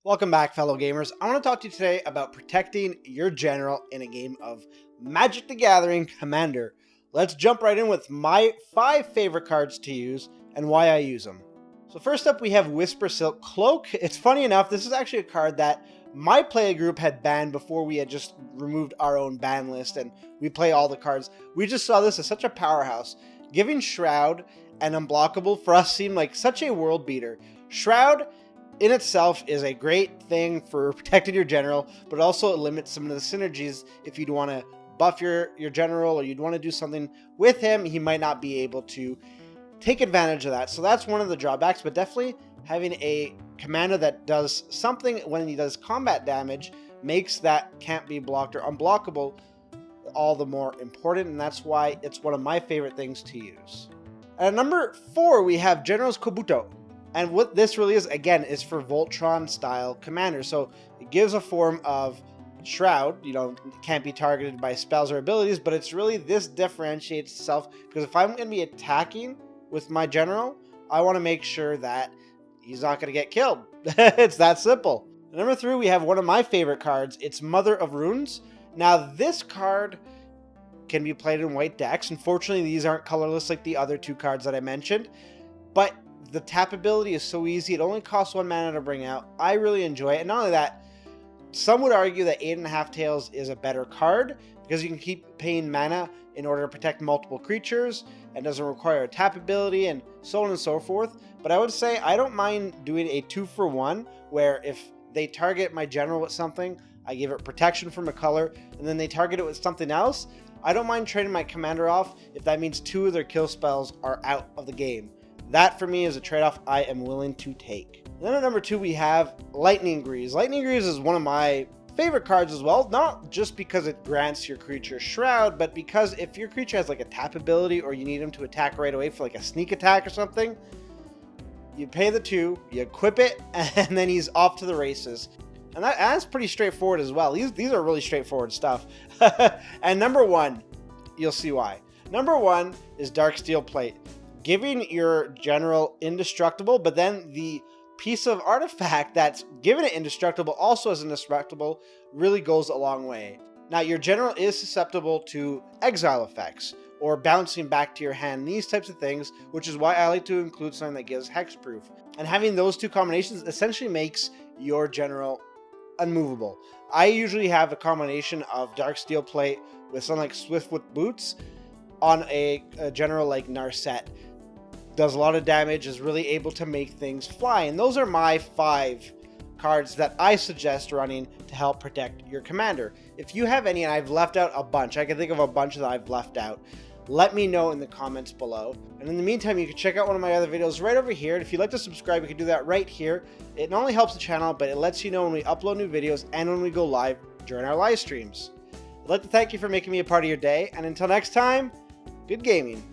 Welcome back, fellow gamers. I want to talk to you today about protecting your general in a game of Magic the Gathering Commander. Let's jump right in with my 5 favorite cards to use and why I use them. So first up, we have Whisper Silk Cloak. It's funny enough, this is actually a card that my play group had banned before we had just removed our own ban list and we play all the cards. We just saw this as such a powerhouse. Giving Shroud and Unblockable for us seemed like such a world beater. Shroud in itself is a great thing for protecting your general, but also it limits some of the synergies. If you'd want to buff your general or you'd want to do something with him, he might not be able to take advantage of that. So that's one of the drawbacks, but definitely having a commander that does something when he does combat damage makes that can't be blocked or unblockable all the more important, and that's why it's one of my favorite things to use. At number 4, we have General's Kabuto. And what this really is, again, is for Voltron style commander. So it gives a form of Shroud, can't be targeted by spells or abilities, but it's really this differentiates itself because if I'm going to be attacking with my general, I want to make sure that he's not going to get killed. It's that simple. At number 3, we have one of my favorite cards. It's Mother of Runes. Now, this card can be played in white decks. Unfortunately, these aren't colorless like the other 2 cards that I mentioned, but the tap ability is so easy. It only costs 1 mana to bring out. I really enjoy it. And not only that, some would argue that 8.5 Tails is a better card because you can keep paying mana in order to protect multiple creatures and doesn't require a tap ability and so on and so forth. But I would say I don't mind doing a 2-for-1 where if they target my general with something, I give it protection from a color, and then they target it with something else. I don't mind trading my commander off if that means 2 of their kill spells are out of the game. That, for me, is a trade-off I am willing to take. Then at number 2, we have Lightning Greaves. Lightning Greaves is one of my favorite cards as well, not just because it grants your creature Shroud, but because if your creature has like a tap ability or you need him to attack right away for like a sneak attack or something, you pay the 2, you equip it, and then he's off to the races. And that's pretty straightforward as well. These are really straightforward stuff. And number 1, you'll see why. Number 1 is Darksteel Plate. Giving your general indestructible, but then the piece of artifact that's given it indestructible also as indestructible really goes a long way. Now, your general is susceptible to exile effects or bouncing back to your hand, these types of things, which is why I like to include something that gives hexproof. And having those 2 combinations essentially makes your general unmovable. I usually have a combination of Darksteel Plate with something like Swiftfoot Boots on a general like Narset. Does a lot of damage, is really able to make things fly. And those are my 5 cards that I suggest running to help protect your commander. If you have any, and I've left out a bunch, I can think of a bunch that I've left out, let me know in the comments below. And in the meantime, you can check out one of my other videos right over here. And if you'd like to subscribe, you can do that right here. It not only helps the channel, but it lets you know when we upload new videos and when we go live during our live streams. I'd like to thank you for making me a part of your day. And until next time, good gaming.